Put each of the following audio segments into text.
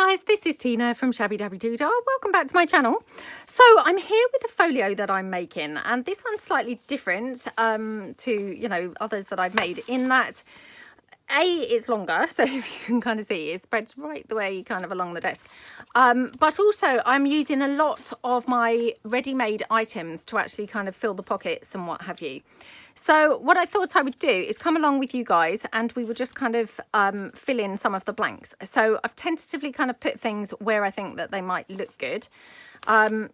guys, this is Tina from Shabbydabbydoodah. Welcome back to my channel. So I'm here with a folio that I'm making, and this one's slightly different to, you know, others that I've made in that it's longer, so if you can kind of see, it spreads right the way kind of along the desk. But also I'm using a lot of my ready-made items to actually kind of fill the pockets and what have you. So what I thought I would do is come along with you guys and we will just kind of fill in some of the blanks. So I've tentatively kind of put things where I think that they might look good.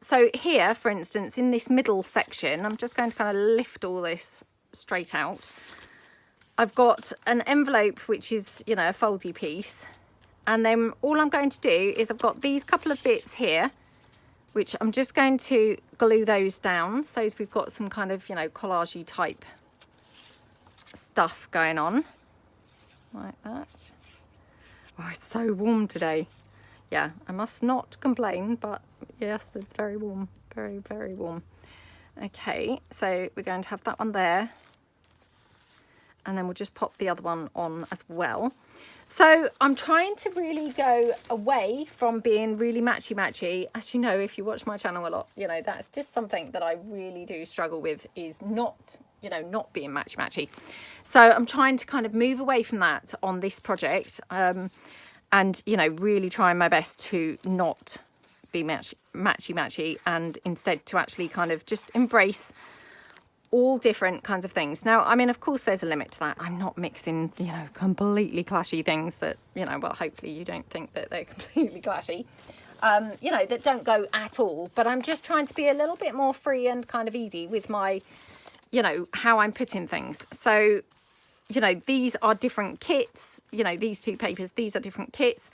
So here, for instance, in this middle section, I'm just going to kind of lift all this straight out. I've got an envelope, which is, you know, a foldy piece. And then all I'm going to do is I've got these couple of bits here, which I'm just going to glue those down. So we've got some kind of, you know, collagey type stuff going on. Like that. Oh, it's so warm today. Yeah, I must not complain, but yes, it's very warm. Very, very warm. Okay, so we're going to have that one there. And then we'll just pop the other one on as well. So I'm trying to really go away from being really matchy-matchy. As you know, if you watch my channel a lot, you know, that's just something that I really do struggle with, is not, you know, not being matchy-matchy. So I'm trying to kind of move away from that on this project and, you know, really trying my best to not be matchy-matchy and instead to actually kind of just embrace all different kinds of things. Now, I mean, of course, there's a limit to that. I'm not mixing, you know, completely clashy things that, you know, well, hopefully you don't think that they're completely clashy, you know, that don't go at all. But I'm just trying to be a little bit more free and kind of easy with my, you know, how I'm putting things. So, you know, these are different kits. You know, these two papers, these are different kits.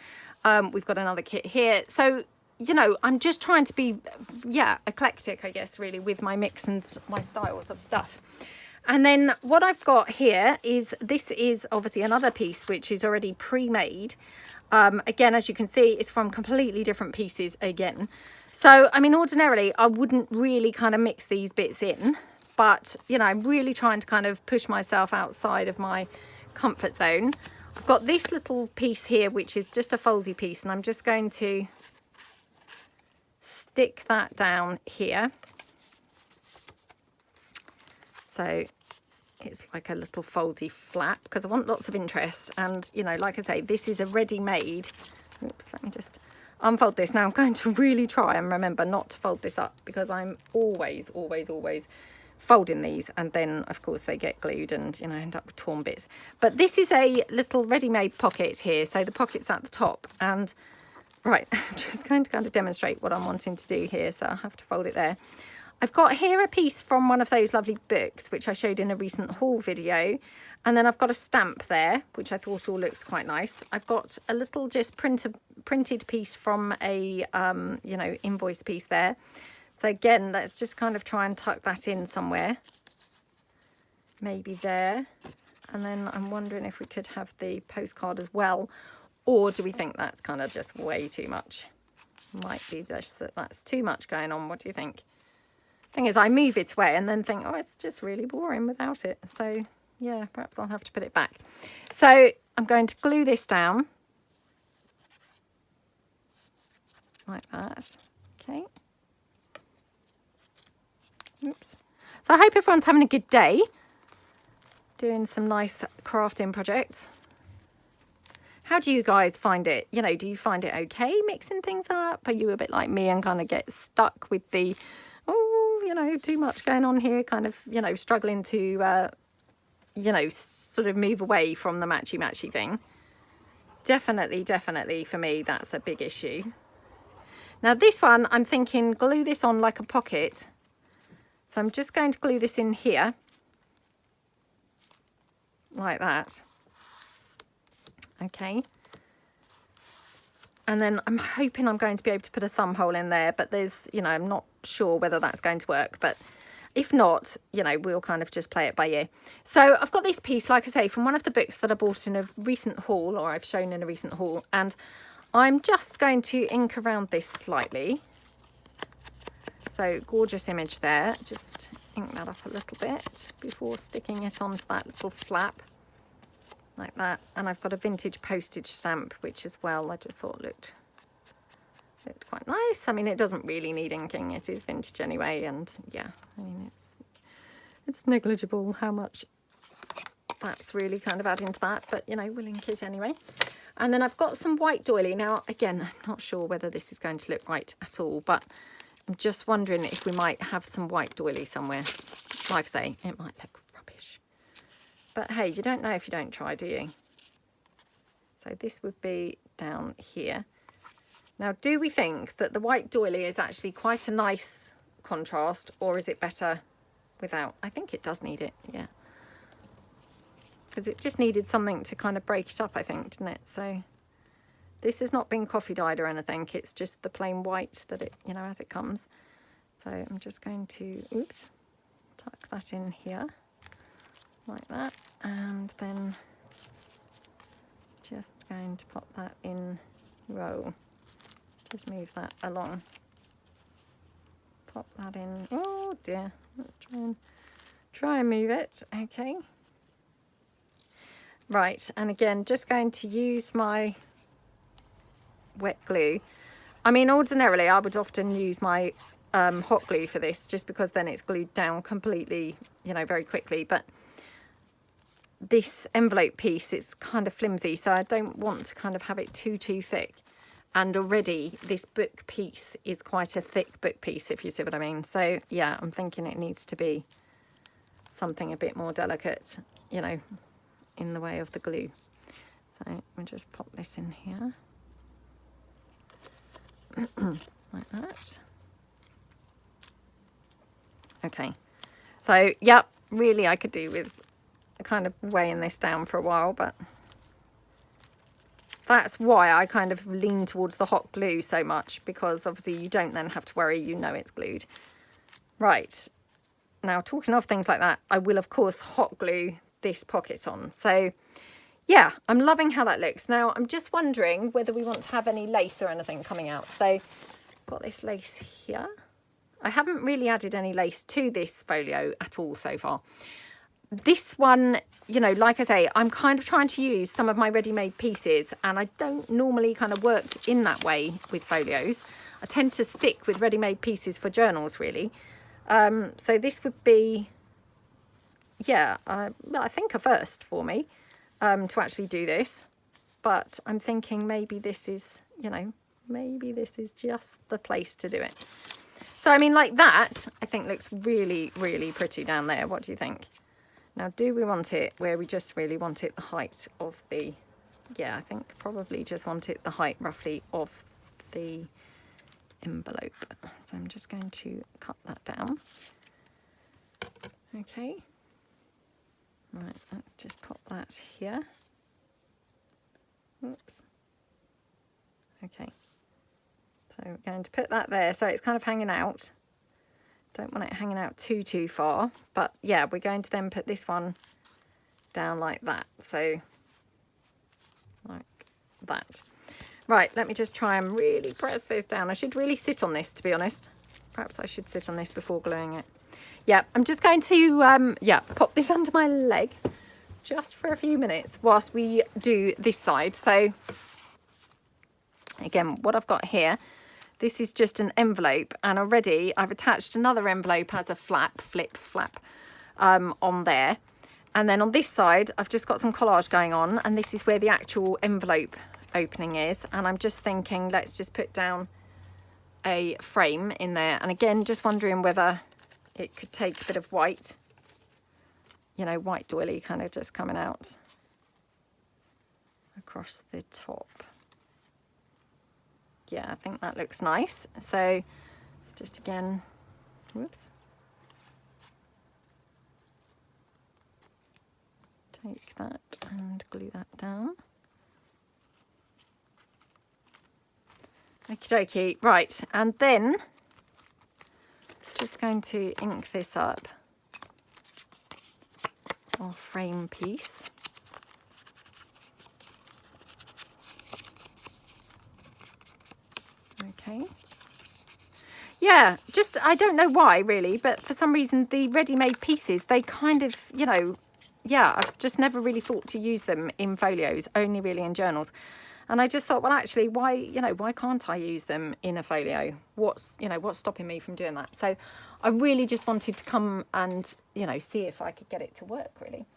We've got another kit here. So, you know, I'm just trying to be, yeah, eclectic, I guess, really, with my mix and my styles of stuff. And then what I've got here is, this is obviously another piece which is already pre-made. Again, as you can see, it's from completely different pieces again. So, I mean, ordinarily, I wouldn't really kind of mix these bits in. But, you know, I'm really trying to kind of push myself outside of my comfort zone. I've got this little piece here, which is just a foldy piece, and I'm just going to stick that down here. So it's like a little foldy flap because I want lots of interest. And, you know, like I say, this is a ready-made. Oops, let me just unfold this. Now I'm going to really try and remember not to fold this up because I'm always folding these, and then of course they get glued and, you know, end up with torn bits. But this is a little ready-made pocket here. So the pocket's at the top, and right, I'm just going to kind of demonstrate what I'm wanting to do here. So I have to fold it there. I've got here a piece from one of those lovely books, which I showed in a recent haul video. And then I've got a stamp there, which I thought all looks quite nice. I've got a little just printed piece from a, you know, invoice piece there. So again, let's just kind of try and tuck that in somewhere. Maybe there. And then I'm wondering if we could have the postcard as well. Or do we think that's kind of just way too much? Might be just that that's too much going on. What do you think? Thing is, I move it away and then think, oh, it's just really boring without it. So, yeah, perhaps I'll have to put it back. So I'm going to glue this down. Like that. Okay. Oops. So I hope everyone's having a good day. Doing some nice crafting projects. How do you guys find it? You know, do you find it okay mixing things up? Are you a bit like me and kind of get stuck with the, oh, you know, too much going on here, kind of, you know, struggling to, you know, sort of move away from the matchy-matchy thing? Definitely for me, that's a big issue. Now this one, I'm thinking glue this on like a pocket. So I'm just going to glue this in here. Like that. Okay, and then I'm hoping I'm going to be able to put a thumb hole in there, but there's, you know, I'm not sure whether that's going to work, but if not, you know, we'll kind of just play it by ear. So I've got this piece, like I say, from one of the books that I bought in a recent haul, or I've shown in a recent haul, and I'm just going to ink around this slightly. So gorgeous image there, just ink that up a little bit before sticking it onto that little flap. Like that. And I've got a vintage postage stamp, which as well I just thought looked looked quite nice. I mean, it doesn't really need inking. It is vintage anyway, and yeah, I mean, it's negligible how much that's really kind of adding to that, but you know, we'll ink it anyway. And then I've got some white doily. Now, again, I'm not sure whether this is going to look right at all, but I'm just wondering if we might have some white doily somewhere. Like I say, it might look rubbish. But hey, you don't know if you don't try, do you? So this would be down here. Now, do we think that the white doily is actually quite a nice contrast, or is it better without? I think it does need it, yeah. Because it just needed something to kind of break it up, I think, didn't it? So this has not been coffee dyed or anything. It's just the plain white that it, you know, as it comes. So I'm just going to, oops, tuck that in here like that. And then just going to pop that in row. Just move that along. Pop that in. Oh dear. Let's try and move it. Okay. Right, and again, just going to use my wet glue. I mean, ordinarily, I would often use my hot glue for this, just because then it's glued down completely, you know, very quickly. But this envelope piece, it's kind of flimsy, so I don't want to kind of have it too thick. And already, this book piece is quite a thick book piece, if you see what I mean. So, yeah, I'm thinking it needs to be something a bit more delicate, you know, in the way of the glue. So we'll just pop this in here like that. Okay, so yeah, really I could do with kind of weighing this down for a while, but that's why I kind of lean towards the hot glue so much, because obviously you don't then have to worry, you know it's glued. Right, now talking of things like that, I will of course hot glue this pocket on. So yeah, I'm loving how that looks. Now I'm just wondering whether we want to have any lace or anything coming out. So I've got this lace here. I haven't really added any lace to this folio at all so far. This one, you know, like I say, I'm kind of trying to use some of my ready-made pieces, and I don't normally kind of work in that way with folios. I tend to stick with ready-made pieces for journals, really. So this would be, yeah, I think a first for me to actually do this. But I'm thinking maybe this is, you know, maybe this is just the place to do it. So, I mean, like that, I think looks really, really pretty down there. What do you think? Now, do we want it where we just really want it the height of the, yeah, I think probably just want it the height roughly of the envelope. So I'm just going to cut that down. Okay. Right, let's just pop that here. Oops. Okay. So we're going to put that there so it's kind of hanging out. Don't want it hanging out too far, but yeah, we're going to then put this one down like that. So like that. Right, let me just try and really press this down. I should really sit on this, to be honest. Perhaps I should sit on this before gluing it. Yeah, I'm just going to pop this under my leg just for a few minutes whilst we do this side. So again, what I've got here, this is just an envelope, and already I've attached another envelope as a flap on there. And then on this side, I've just got some collage going on, and this is where the actual envelope opening is. And I'm just thinking, let's just put down a frame in there. And again, just wondering whether it could take a bit of white, you know, white doily kind of just coming out across the top. Yeah, I think that looks nice. So let's just again, whoops. Take that and glue that down. Okie dokie. Right, and then just going to ink this up, our frame piece. Okay. Yeah, just, I don't know why really, but for some reason the ready-made pieces, they kind of, you know, yeah, I've just never really thought to use them in folios, only really in journals. And I just thought, well, actually, why, you know, why can't I use them in a folio? What's, you know, what's stopping me from doing that? So I really just wanted to come and, you know, see if I could get it to work, really.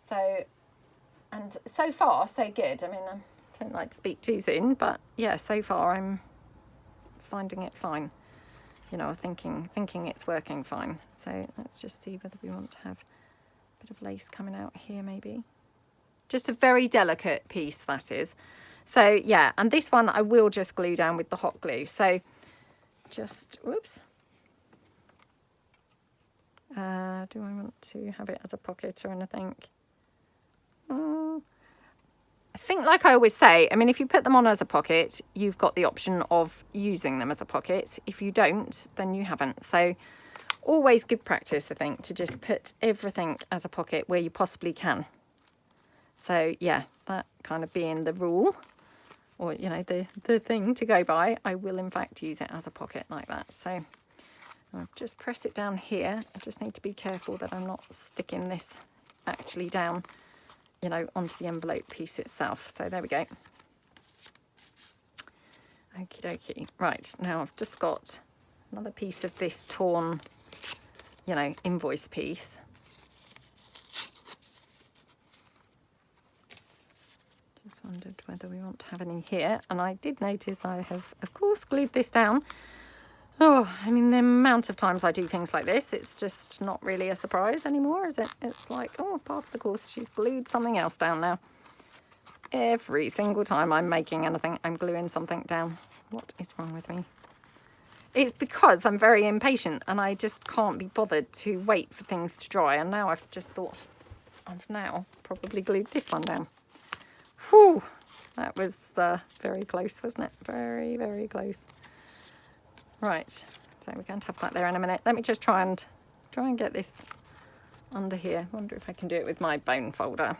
So, and so far, so good. I mean, I don't like to speak too soon, but yeah, so far I'm finding it fine. You know, thinking it's working fine. So let's just see whether we want to have a bit of lace coming out here, maybe. Just a very delicate piece, that is. So yeah, and this one I will just glue down with the hot glue. So just, whoops. Do I want to have it as a pocket or anything? I think, like I always say, I mean, if you put them on as a pocket, you've got the option of using them as a pocket. If you don't, then you haven't. So always good practice, I think, to just put everything as a pocket where you possibly can. So yeah, that kind of being the rule, or, you know, the thing to go by, I will in fact use it as a pocket like that. So I'll just press it down here. I just need to be careful that I'm not sticking this actually down, you know, onto the envelope piece itself. So there we go. Okie dokie. Right, now I've just got another piece of this torn, you know, invoice piece. Just wondered whether we want to have any here. And I did notice I have, of course, glued this down. Oh, I mean, the amount of times I do things like this, it's just not really a surprise anymore, is it? It's like, oh, part of the course, she's glued something else down now. Every single time I'm making anything, I'm gluing something down. What is wrong with me? It's because I'm very impatient and I just can't be bothered to wait for things to dry. And now I've just thought, I've now probably glued this one down. Whew, that was very close, wasn't it? Very, very close. Right, so we're going to have that there in a minute. Let me just try and get this under here. Wonder if I can do it with my bone folder.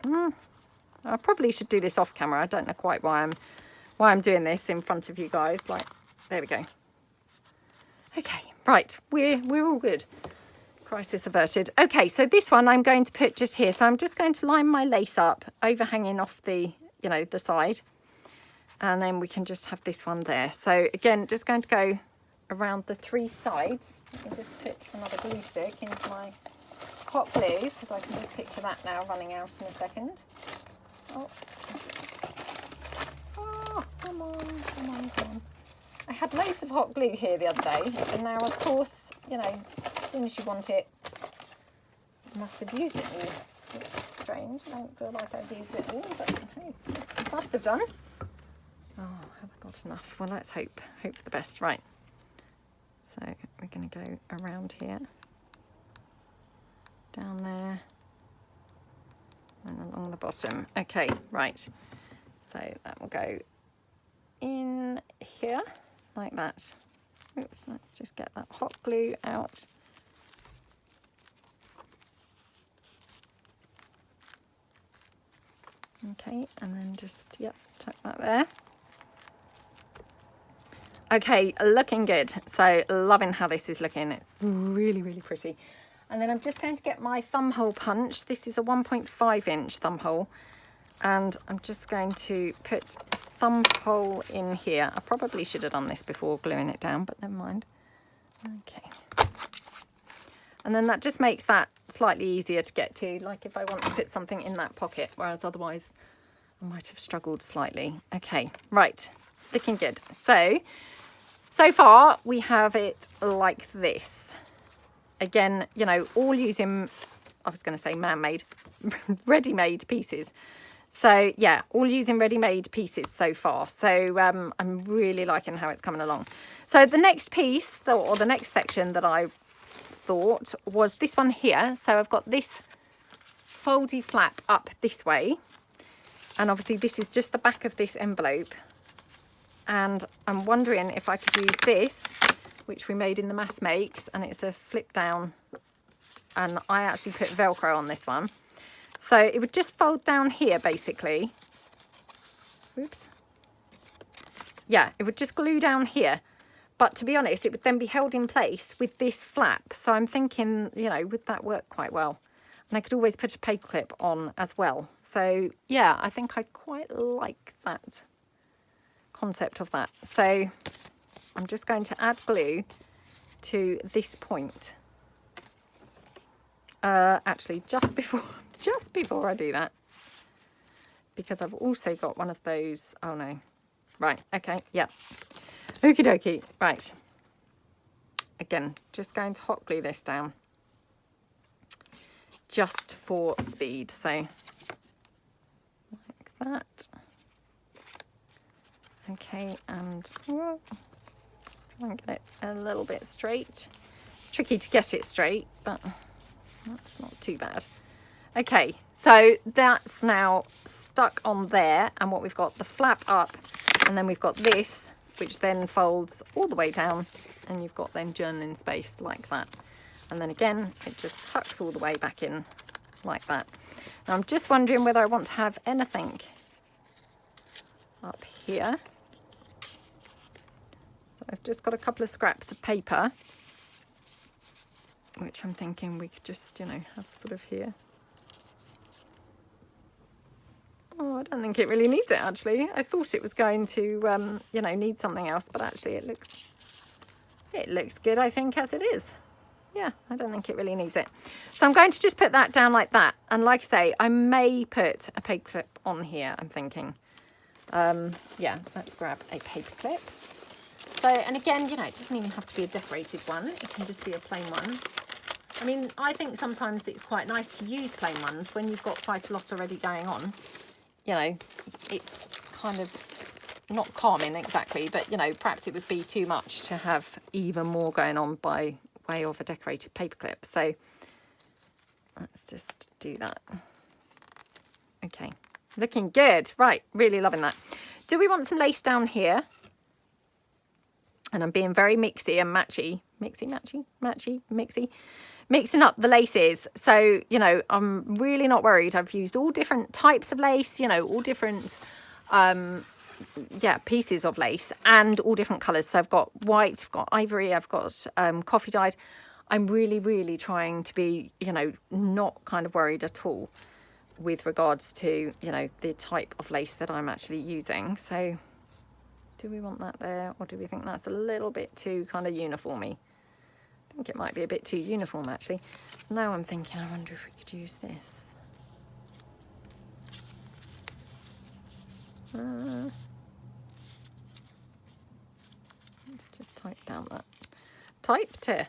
I probably should do this off camera. I don't know quite why I'm doing this in front of you guys. Like, there we go. Okay, right, we're all good. Crisis averted. Okay, so this one I'm going to put just here. So I'm just going to line my lace up, overhanging off the, you know, the side, and then we can just have this one there. So again, just going to go around the 3 sides. Let me just put another glue stick into my hot glue, because I can just picture that now running out in a second. Oh, come on. I had loads of hot glue here the other day, and now, of course, you know, as soon as you want it, I must have used it all. It's strange. I don't feel like I've used it all, but hey, I must have done. Oh, have I got enough? Well, let's hope for the best. Right. So we're going to go around here, down there, and along the bottom. Okay, right. So that will go in here like that. Oops, let's just get that hot glue out. Okay, and then just, yep, tuck that there. Okay, looking good. So loving how this is looking. It's really, really pretty. And then I'm just going to get my thumb hole punch. This is a 1.5 inch thumb hole. And I'm just going to put a thumb hole in here. I probably should have done this before gluing it down, but never mind. Okay. And then that just makes that slightly easier to get to, like if I want to put something in that pocket, whereas otherwise I might have struggled slightly. Okay, right, looking good. So far we have it like this. Again, you know, all using, I was going to say man-made, ready-made pieces. So yeah, all using ready-made pieces so far. So I'm really liking how it's coming along. So the next piece, or the next section that I thought was this one here. So I've got this foldy flap up this way. And obviously this is just the back of this envelope. And I'm wondering if I could use this, which we made in the mass makes, and it's a flip down. And I actually put Velcro on this one. So it would just fold down here, basically. Oops. Yeah, it would just glue down here. But to be honest, it would then be held in place with this flap. So I'm thinking, you know, would that work quite well? And I could always put a paper clip on as well. So yeah, I think I quite like that concept of that. So I'm just going to add glue to this point. Actually, just before I do that, because I've also got one of those. Oh no, right, okay, yeah, okie dokie, right. Again, just going to hot glue this down, just for speed. So like that. Okay, and try and get it a little bit straight. It's tricky to get it straight, but that's not too bad. Okay, so that's now stuck on there, and what we've got, the flap up, and then we've got this, which then folds all the way down, and you've got then journaling space like that. And then again, it just tucks all the way back in like that. Now I'm just wondering whether I want to have anything up here. So I've just got a couple of scraps of paper, which I'm thinking we could just, you know, have sort of here. Oh, I don't think it really needs it, actually. I thought it was going to, you know, need something else, but actually it looks good, I think, as it is. Yeah, I don't think it really needs it. So I'm going to just put that down like that. And like I say, I may put a paper clip on here, I'm thinking. Yeah, let's grab a paper clip. So, and again, you know, it doesn't even have to be a decorated one. It can just be a plain one. I mean, I think sometimes it's quite nice to use plain ones when you've got quite a lot already going on. You know, it's kind of not calming exactly, but, you know, perhaps it would be too much to have even more going on by way of a decorated paperclip. So let's just do that. Okay, looking good. Right, really loving that. Do we want some lace down here? And I'm being very mixy and matchy. Mixy. Mixing up the laces. So, you know, I'm really not worried. I've used all different types of lace, you know, all different, yeah, pieces of lace and all different colours. So I've got white, I've got ivory, I've got coffee dyed. I'm really, really trying to be, you know, not kind of worried at all with regards to, you know, the type of lace that I'm actually using. So do we want that there, or do we think that's a little bit too kind of uniformy? I think it might be a bit too uniform, actually. Now I'm thinking, I wonder if we could use this. Let's just type down that. Tear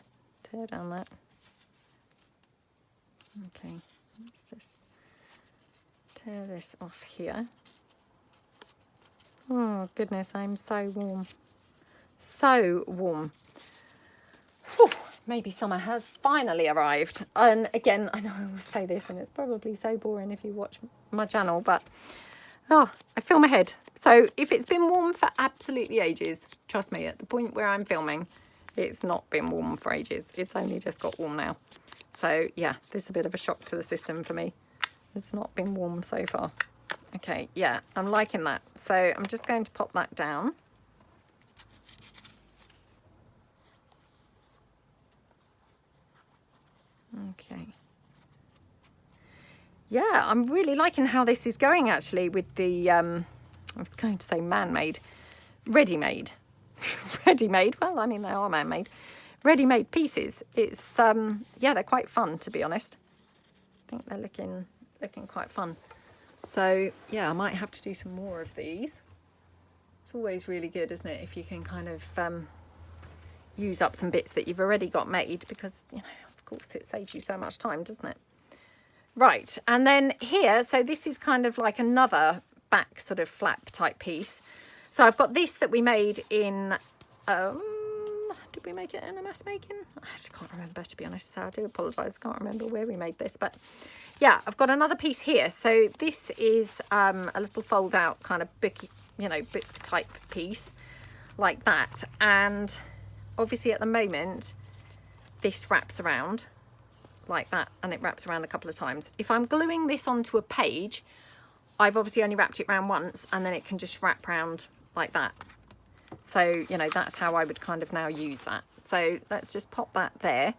down that. Okay, let's just tear this off here. Oh goodness, I'm so warm. So warm. Whew, maybe summer has finally arrived. And again, I know I always say this and it's probably so boring if you watch my channel, but oh, I film ahead. So if it's been warm for absolutely ages, trust me, at the point where I'm filming, it's not been warm for ages. It's only just got warm now. So yeah, this is a bit of a shock to the system for me. It's not been warm so far. Okay, yeah, I'm liking that. So I'm just going to pop that down. Okay. Yeah, I'm really liking how this is going, actually, with the, I was going to say man-made, ready-made. Ready-made, well, I mean, they are man-made. Ready-made pieces. It's, yeah, they're quite fun, to be honest. I think they're looking quite fun. So, yeah, I might have to do some more of these. It's always really good, isn't it, if you can kind of use up some bits that you've already got made, because, you know, of course, it saves you so much time, doesn't it? Right, and then here, so this is kind of like another back sort of flap type piece. So I've got this that we made in, did we make it in a mass making? I actually can't remember, to be honest, so I do apologise, I can't remember where we made this, but yeah, I've got another piece here. So this is a little fold out kind of book, you know, book type piece like that. And obviously at the moment, this wraps around like that, and it wraps around a couple of times. If I'm gluing this onto a page, I've obviously only wrapped it around once, and then it can just wrap around like that. So, you know, that's how I would kind of now use that. So let's just pop that there.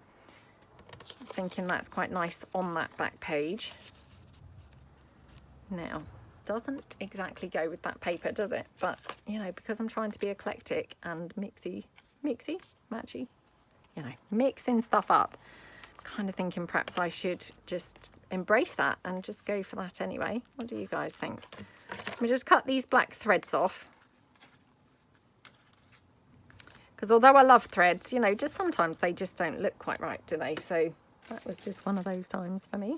Thinking that's quite nice on that back page. Now, doesn't exactly go with that paper, does it? But, you know, because I'm trying to be eclectic and matchy, you know, mixing stuff up, I'm kind of thinking perhaps I should just embrace that and just go for that anyway. What do you guys think? Let me just cut these black threads off. Because although I love threads, you know, just sometimes they just don't look quite right, do they? So that was just one of those times for me.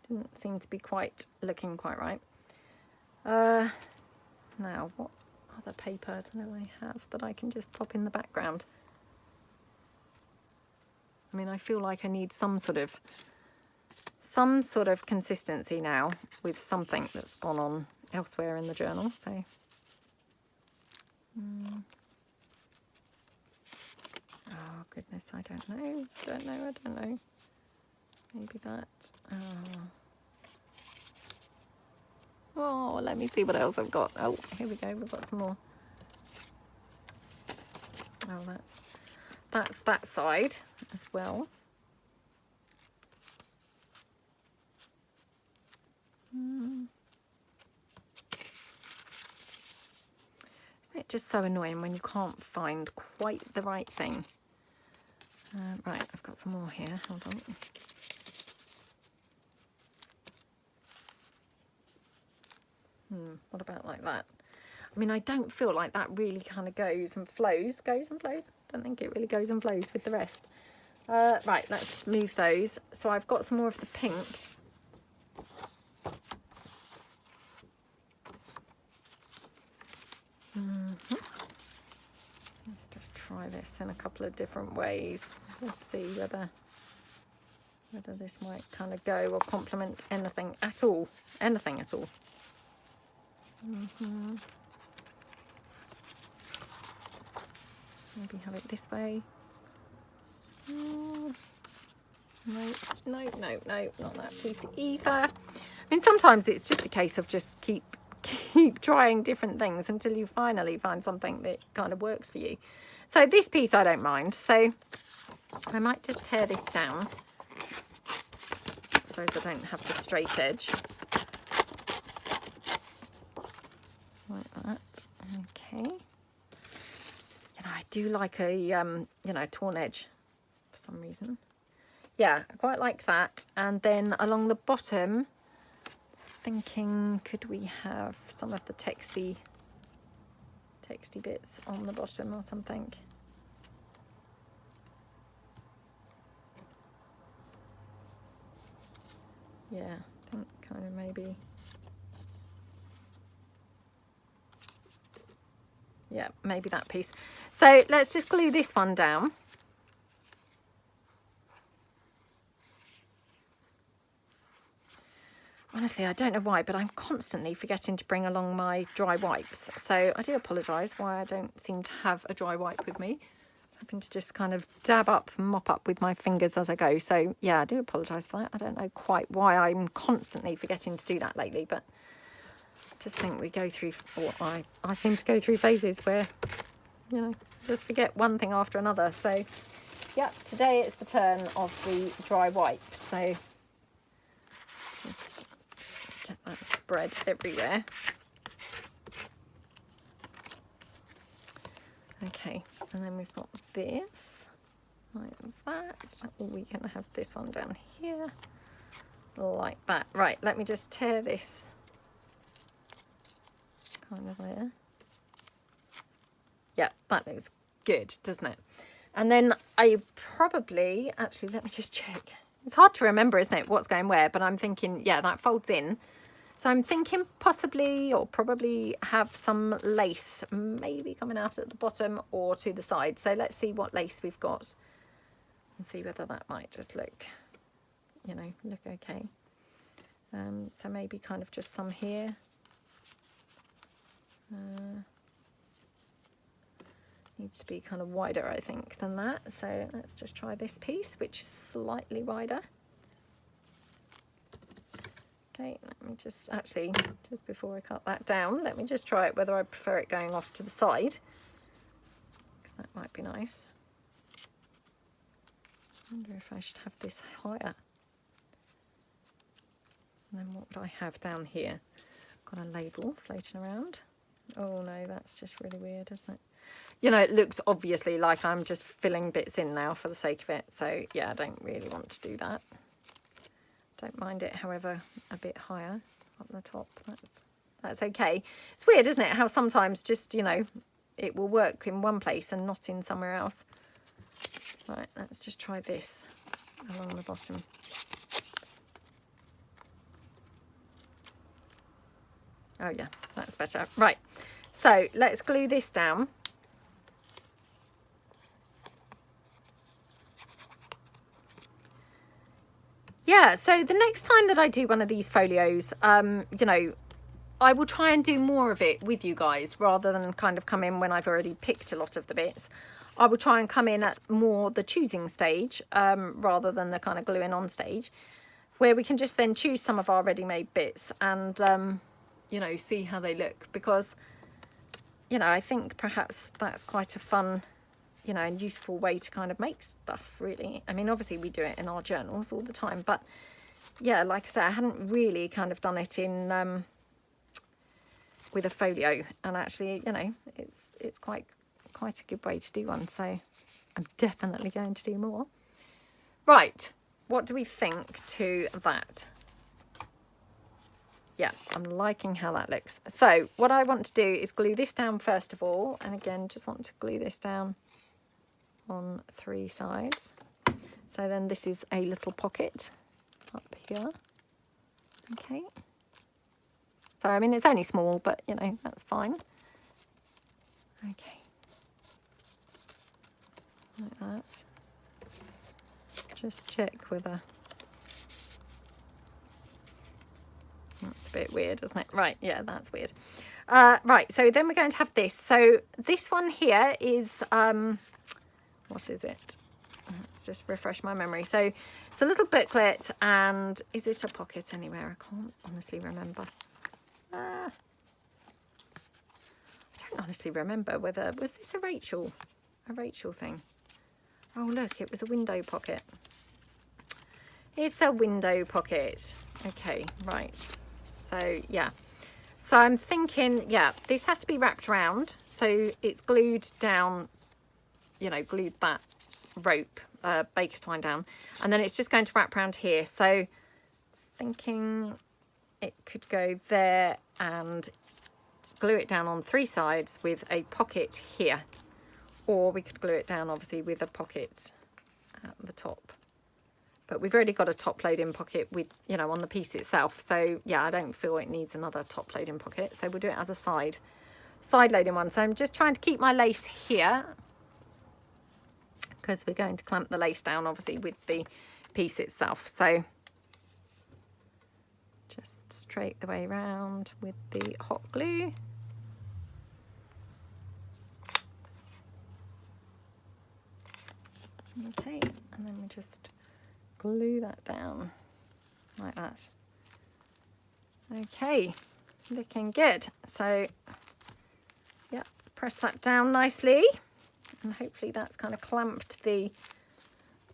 Didn't seem to be quite looking quite right. Now, what other paper do I have that I can just pop in the background? I mean, I feel like I need some sort of consistency now with something that's gone on elsewhere in the journal. So, oh goodness, I don't know. I don't know. Maybe that. Oh, let me see what else I've got. Oh, here we go. We've got some more. Oh, that's that side as well. Isn't it just so annoying when you can't find quite the right thing? Right, I've got some more here. Hold on. What about like that? I mean, I don't feel like that really kind of goes and flows. I don't think it really goes and flows with the rest. Right, let's move those. So I've got some more of the pink. Let's just try this in a couple of different ways. Just see whether this might kind of go or complement anything at all. Anything at all. Maybe have it this way. No, not that piece either. I mean, sometimes it's just a case of just keep trying different things until you finally find something that kind of works for you. So this piece I don't mind. So I might just tear this down so as I don't have the straight edge. Like that. Okay. You know, I do like a you know, torn edge for some reason. Yeah, I quite like that. And then along the bottom, thinking, could we have some of the texty bits on the bottom or something? Yeah, I think kind of maybe. Yeah, maybe that piece. So let's just glue this one down. Honestly, I don't know why, but I'm constantly forgetting to bring along my dry wipes. So I do apologise why I don't seem to have a dry wipe with me. I'm having to just kind of dab up and mop up with my fingers as I go. So yeah, I do apologise for that. I don't know quite why I'm constantly forgetting to do that lately, but I just think we go through, or I seem to go through phases where, you know, just forget one thing after another. So yeah, today it's the turn of the dry wipe. So just get that spread everywhere. Okay, and then we've got this like that. Or we can have this one down here like that. Right, let me just tear this kind of there. Yeah, that looks good, doesn't it? And then I probably, actually, let me just check. It's hard to remember, isn't it, what's going where, but I'm thinking, yeah, that folds in. So I'm thinking possibly or probably have some lace maybe coming out at the bottom or to the side. So let's see what lace we've got and see whether that might just look, you know, look okay. So maybe kind of just some here. Needs to be kind of wider, I think, than that. So let's just try this piece, which is slightly wider. Okay, let me just actually, just before I cut that down, let me just try it whether I prefer it going off to the side, because that might be nice. I wonder if I should have this higher. And then what would I have down here? got a label floating around. Oh no, that's just really weird, isn't it? You know, it looks obviously like I'm just filling bits in now for the sake of it. So yeah, I don't really want to do that. Don't mind it, however, a bit higher up the top. That's okay. It's weird, isn't it? How sometimes just, you know, it will work in one place and not in somewhere else. Right, let's just try this along the bottom. Oh yeah, that's better. Right, so let's glue this down. Yeah, so the next time that I do one of these folios, you know, I will try and do more of it with you guys rather than kind of come in when I've already picked a lot of the bits. I will try and come in at more the choosing stage rather than the kind of gluing on stage, where we can just then choose some of our ready-made bits and, you know, see how they look. Because, you know, I think perhaps that's quite a fun, you know, and useful way to kind of make stuff, really. I mean, obviously we do it in our journals all the time, but yeah, like I said, I hadn't really kind of done it in with a folio, and actually, you know, it's quite a good way to do one, so I'm definitely going to do more. Right, what do we think to that? Yeah, I'm liking how that looks. So what I want to do is glue this down first of all, and again, just want to glue this down on 3 sides. So then this is a little pocket up here. Okay. So, I mean, it's only small, but, you know, that's fine. Okay. Like that. Just check whether... That's a bit weird, isn't it? Right, yeah, that's weird. Right, so then we're going to have this. So this one here is... what is it? Let's just refresh my memory. So it's a little booklet, and is it a pocket anywhere? I can't honestly remember. I don't honestly remember whether, was this a Rachel thing? Oh look, it was a window pocket. It's a window pocket. Okay, right. So yeah, so I'm thinking, yeah, this has to be wrapped around, so it's glued down, you know, glued that rope, baker's twine down, and then it's just going to wrap around here. So thinking it could go there and glue it down on 3 sides with a pocket here, or we could glue it down obviously with a pocket at the top, but we've already got a top loading pocket with, you know, on the piece itself. So yeah, I don't feel it needs another top loading pocket, so we'll do it as a side loading one. So I'm just trying to keep my lace here, because we're going to clamp the lace down obviously with the piece itself. So just straight the way around with the hot glue. Okay, and then we just glue that down like that. Okay, looking good. So yeah, press that down nicely, and hopefully that's kind of clamped the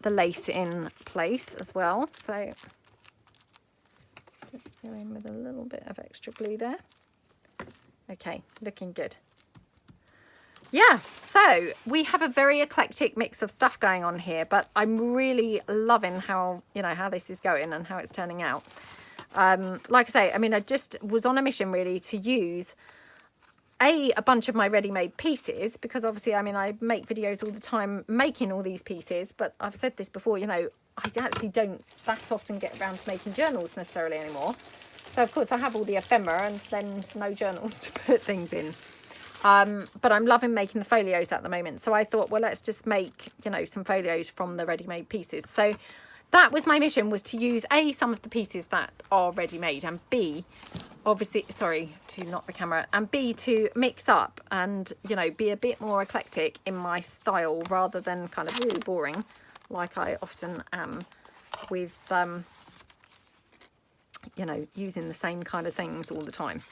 lace in place as well. So just go in with a little bit of extra glue there. Okay, looking good. Yeah, so we have a very eclectic mix of stuff going on here, but I'm really loving how, you know, how this is going and how it's turning out. Like I say, I mean, I just was on a mission really to use a bunch of my ready-made pieces, because obviously, I mean, I make videos all the time making all these pieces, but I've said this before, you know, I actually don't that often get around to making journals necessarily anymore. So of course I have all the ephemera and then no journals to put things in. But I'm loving making the folios at the moment. So I thought, well, let's just make, you know, some folios from the ready-made pieces. So that was my mission, was to use A, some of the pieces that are ready-made, and B, obviously, sorry to knock the camera, and B, to mix up and, you know, be a bit more eclectic in my style rather than kind of really boring like I often am with, you know, using the same kind of things all the time.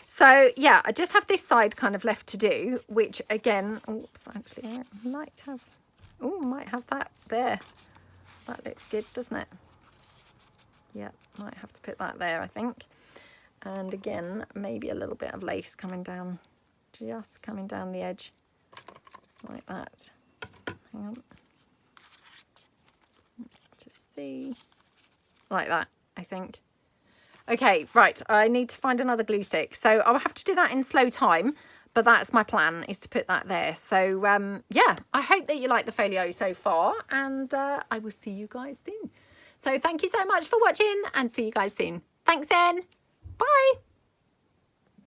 So yeah, I just have this side kind of left to do, which again, oops, actually I might have that there. That looks good, doesn't it? Yeah, might have to put that there, I think. And again, maybe a little bit of lace coming down, just coming down the edge like that. Hang on. Just see. Like that, I think. Okay, right, I need to find another glue stick. So I'll have to do that in slow time, but that's my plan, is to put that there. So yeah, I hope that you like the folio so far, and I will see you guys soon. So thank you so much for watching, and see you guys soon. Thanks then. Bye.